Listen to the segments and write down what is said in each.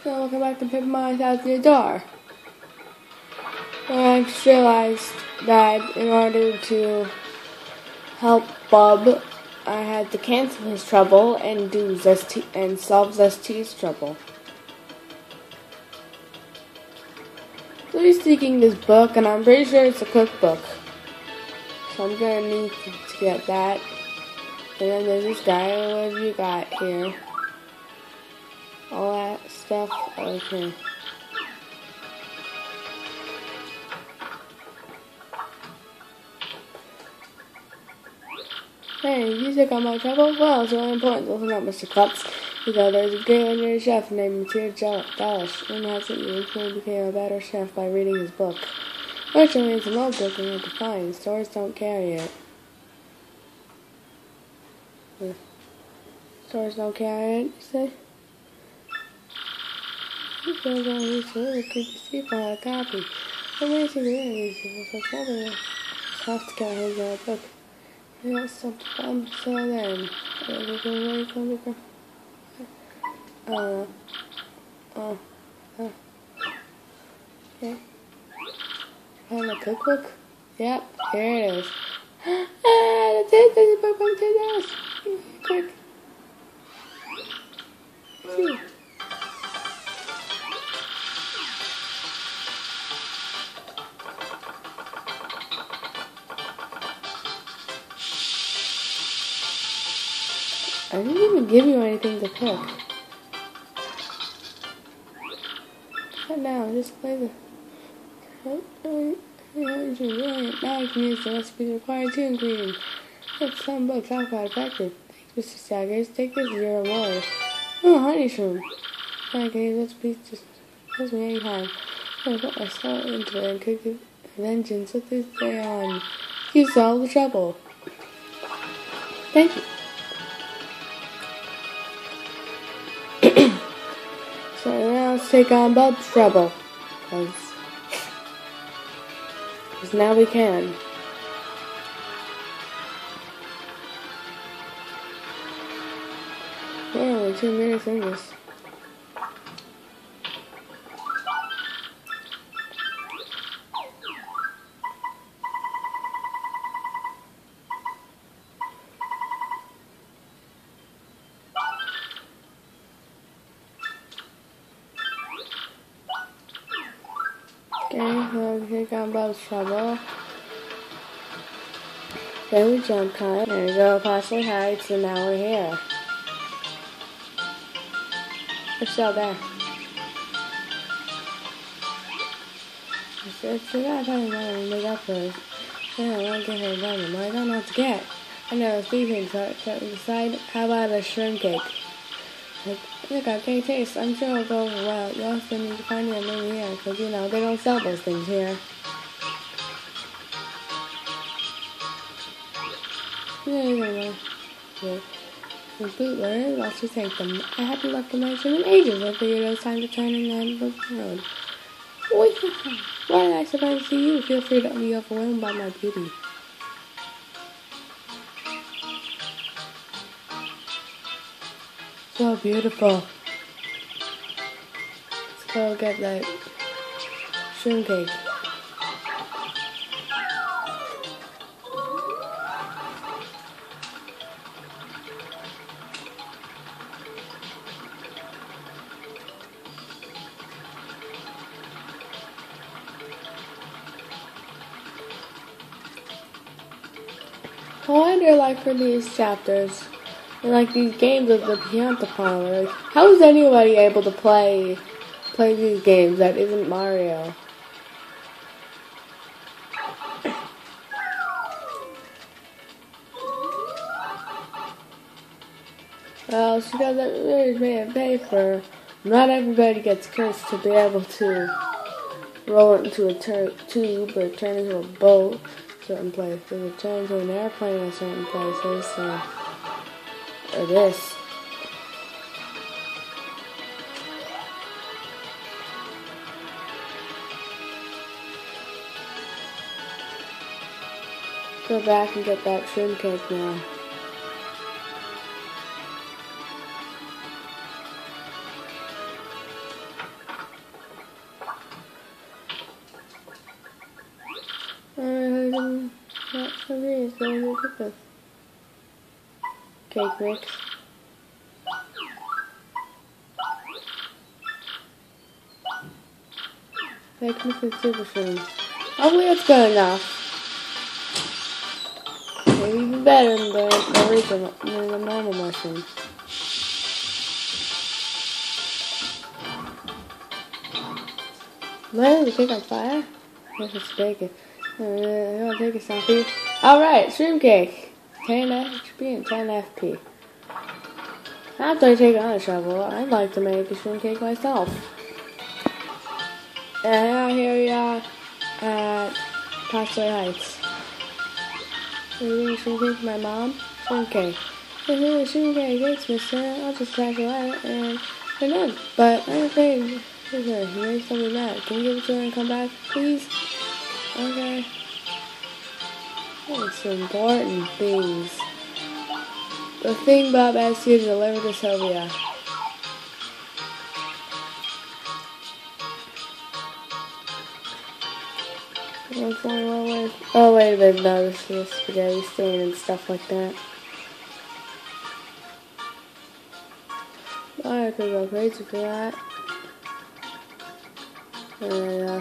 So I'll come back to Paper Mine's out the door. And I just realized that in order to help Bob, I had to cancel his trouble and do Zesty and solve Zesty's trouble. So he's seeking this book, and I'm pretty sure it's a cookbook. So I'm gonna need to get that. And then there's this guy. What have you got here? All that stuff. Okay. Hey, you took on my trouble? Well, it's really important to listen up, Mr. Klutz. Because there's a great legendary chef named Monsieur Dalish, and that's it. You recently became a better chef by reading his book. Fortunately, it's an old book and hard to find. Stores don't carry it. Stores don't carry it, you say? You guys don't need to really creepy people had a copy. Amazing these people, so something else. Have to get hands on a book. Yeah, something fun to say then. Okay. Find a cookbook? Yep, here it is. That's it, there's a book on $10. Quick. See. I didn't even give you anything to cook. Right now, just play the... Now I can use the recipes required 2 ingredients. It's some books. How quite effective. Thanks, Mr. Saggers. Take this 0 more. Oh, honey shroom. I can use recipes just tells me anytime. I put my salt into it and cook it. And then set this day on. You solved the trouble. Thank you. So now let's take on Bob's trouble. Because now we can. We're only 2 minutes in this. Okay, we'll take on Bob's trouble. Then we jump cut. There we go, Parsley Heights, and now we're here. We're still there. It's a guy talking about it, make up for it. Yeah, I want to get her done, but I don't know what to get. I know it's beefing, so we decide, how about a shrimp cake? Like, look, I can't taste. I'm sure it'll go over well. You also need to find it maybe here, because, you know, they don't sell those things here. Yeah, you know. Yeah. The bootleggers also take them. I haven't left the mansion in ages. I figured it was time to turn in the road. Wait, why did I surprise to see you? Feel free to be overwhelmed by my beauty. So beautiful. Let's go get that shrimp cake. I wonder, like, for these chapters, and like these games of the Pianta Parlor, like, how is anybody able to play these games that isn't Mario? Well, she doesn't really pay for. Not everybody gets cursed to be able to roll it into a tube or turn into a boat. Certain places, it turns into an airplane in certain places, so, or this. Go back and get that shrimp cake now. Okay, so you get this cake mix. Cake mix is super soon. Hopefully it's good enough. Maybe even better than the original, than the normal mushroom. Let the cake on fire? Yes, it's bacon. I'll take a selfie. Alright, shroom cake. 10 HP and 10 FP. After I take on a shovel, I'd like to make a shroom cake myself. And here we are at Pastoy Heights. Maybe shroom cake for my mom? Shroom cake. Shroom cake, thanks, mister. I'll just pass it out and we're done. But I'm afraid. Okay, you made something mad. Can you give it to her and come back, please? Okay. It's important things. The thing Bob asked you to deliver to Sylvia. What's only one way? Oh, wait a minute. No, this is spaghetti stain and stuff like that. I could go crazy for that.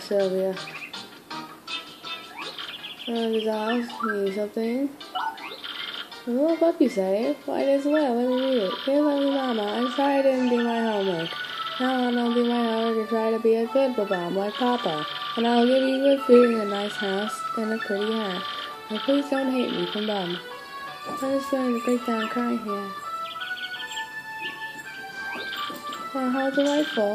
Sylvia. This house, need something. A little puppy say, white as well, let me read it. Dear lovely mama, I'm sorry I didn't do my homework. Now I'm gonna do my homework and try to be a good mom like Papa. And I'll give you good food and a nice house and a pretty hat. Now please don't hate me from Mom. I'm just going to break down crying here. How delightful.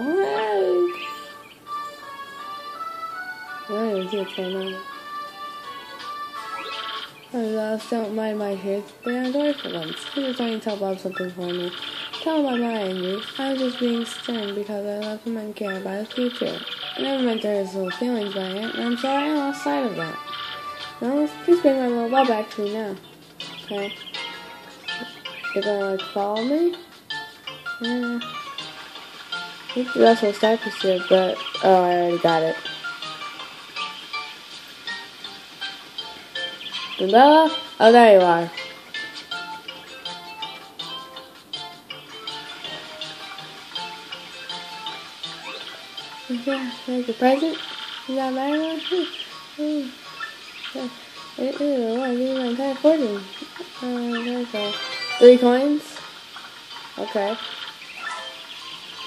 I don't even see what's going on. Don't mind my kids. They are joyful ones. I'm just trying to tell Bob something for me. Tell him I'm not angry. I'm just being stern because I love him and care about his future. I never meant to hurt his little feelings by it, and I'm sorry I lost sight of that. Now, please bring my little Bob back to me now. Okay. You're gonna, follow me? I think the rest will start this year, but, oh, I already got it. Bella? Oh, there you are. Okay, like a present? Is that my one? Give me my entire fortune. There's 3 coins? Okay.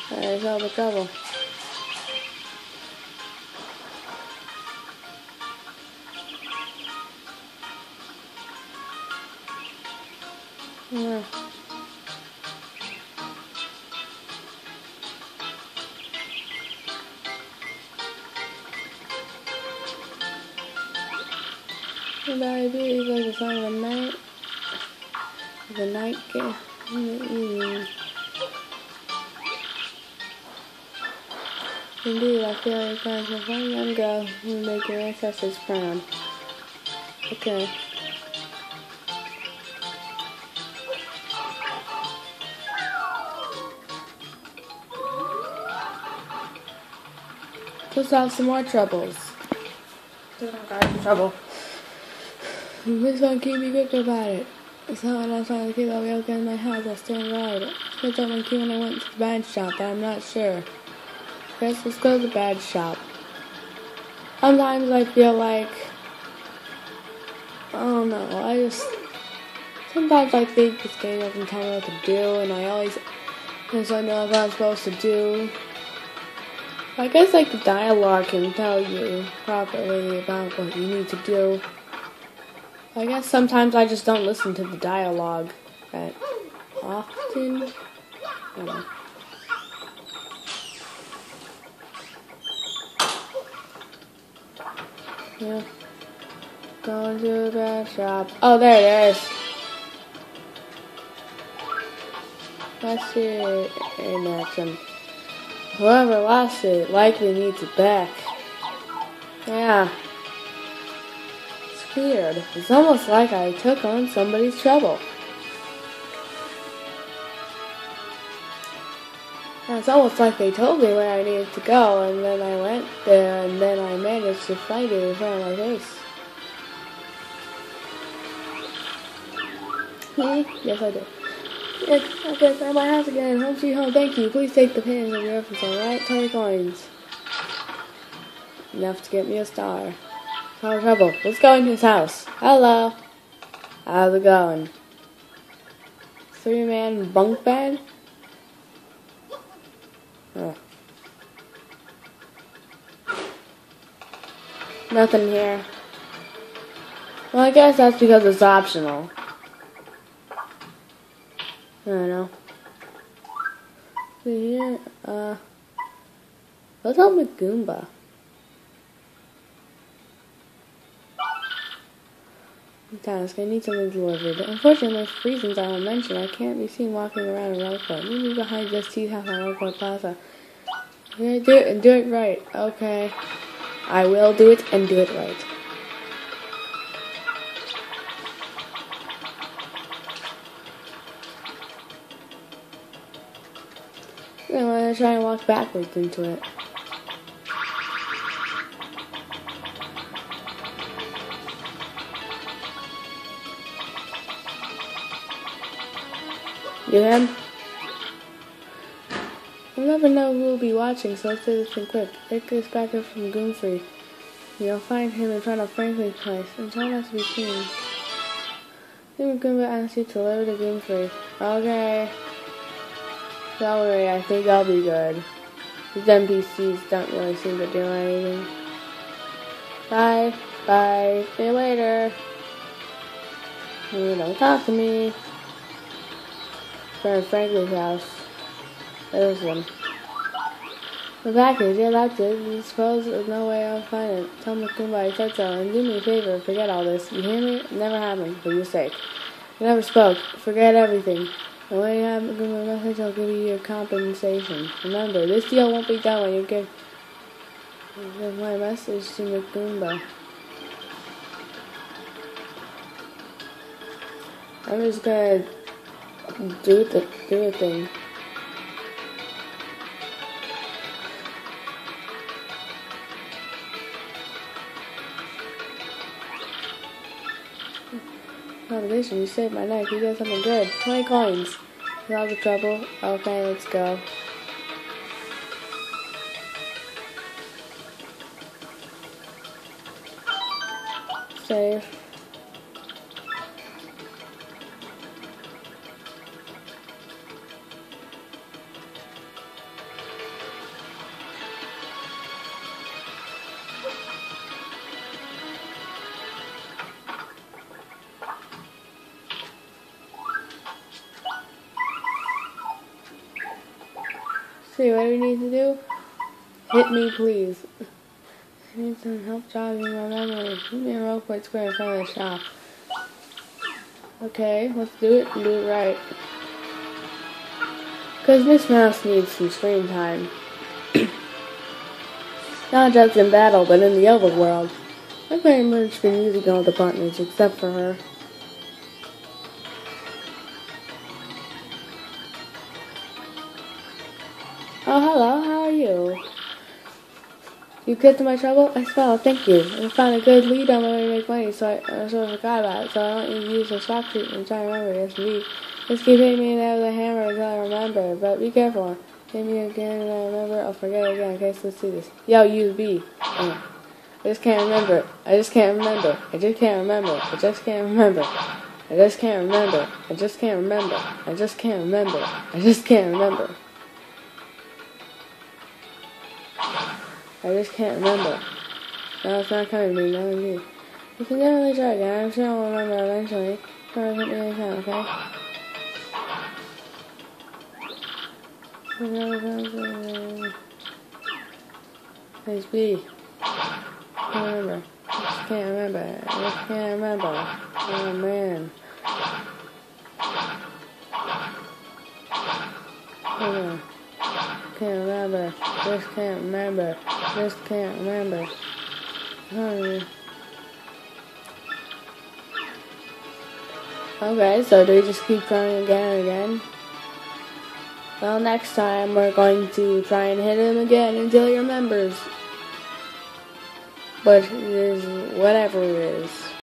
There's all the trouble. Yeah. Everybody believes like the sign of the night. The night game in the evening. Indeed, I feel like time to find young girl who will make your ancestors proud. Okay. Let's solve some more troubles. Trouble. This one keep me quick about it. It's not when I saw the kid that we all got in my house, I still guard it. I switched up my key when I went to the bad shop, but I'm not sure. Guess let's go to the bad shop. Sometimes I feel like, I don't know, sometimes I think this game doesn't tell me what to do, and I always don't know what I'm supposed to do. I guess like the dialogue can tell you properly about what you need to do. I guess sometimes I just don't listen to the dialogue that often. I don't know. Yeah. Going to the bad shop. Oh, there it is. Let's see it in action. Whoever lost it likely needs it back. Yeah. It's weird. It's almost like I took on somebody's trouble. It's almost like they told me where I needed to go, and then I went there, and then I managed to find it in front of my face. Yes, I did. Yes, okay, at my house again. Home sweet home. Thank you. Please take the pins of your reference, alright? 20 coins. Enough to get me a star. No trouble. Let's go in his house. Hello. How's it going? 3-man bunk bed? Oh. Nothing here. Well, I guess that's because it's optional. I don't know. See here, what's up with Goomba? Task, I need something delivered. Unfortunately, for reasons I will mention, I can't be seen walking around in Rockport. Meet me behind Justice House on Rockport Plaza. Okay, do it and do it right. Okay. I will do it and do it right. I'm gonna try and walk backwards into it. You him? We'll never know who will be watching, so let's do this thing quick. Take this packet from Goomfrey. You'll find him in front of Franklin's place, and try not to be seen. Then Goomba asks you to deliver to Goomfrey. Okay. Don't worry, I think I'll be good. These NPCs don't really seem to do anything. Bye. Bye. See you later. Don't talk to me. From Franklin's house. There's one. The package, yeah, that's it. You suppose there's no way I'll find it. Tell Goomba I said so, and do me a favor, forget all this. You hear me? It never happened, for your sake. You never spoke. Forget everything. And when you have Goomba message, I'll give you your compensation. Remember, this deal won't be done when you give my message to Goomba. I'm just gonna do a thing. Competition, you saved my neck. You did something good. 20 coins. You out of trouble? Okay, let's go. Save. See, what do we need to do? Hit me, please. I need some help jogging my memory. Meet me in Rockport Square in front of the shop. Okay, let's do it and do it right. Because Miss Mouse needs some screen time. Not just in battle, but in the other world. I've pretty much been using all the partners except for her. Oh, hello, how are you? You get to my trouble? I spell, thank you. I found a good lead on my way to make money, so I sort of forgot about it. So I want you to use the shock treatment and try to remember. Yes, indeed. Just keep hitting me with a hammer until I remember, but be careful. Hit me again and I remember, I'll forget it again. Okay, so let's do this. Yo, use B. I just can't remember. I just can't remember. I just can't remember. I just can't remember. I just can't remember. I just can't remember. I just can't remember. I just can't remember. I just can't remember. No, it's not coming to me. No, indeed. You can definitely try again. I'm sure I'll remember eventually. Try to hit me anytime, okay? Please be. Can't remember. I just can't remember. I just can't remember. Oh man. Hold on. Can't remember. Just can't remember. Just can't remember. Okay, so do we just keep trying again and again? Well, next time we're going to try and hit him again until he remembers. But it is whatever it is.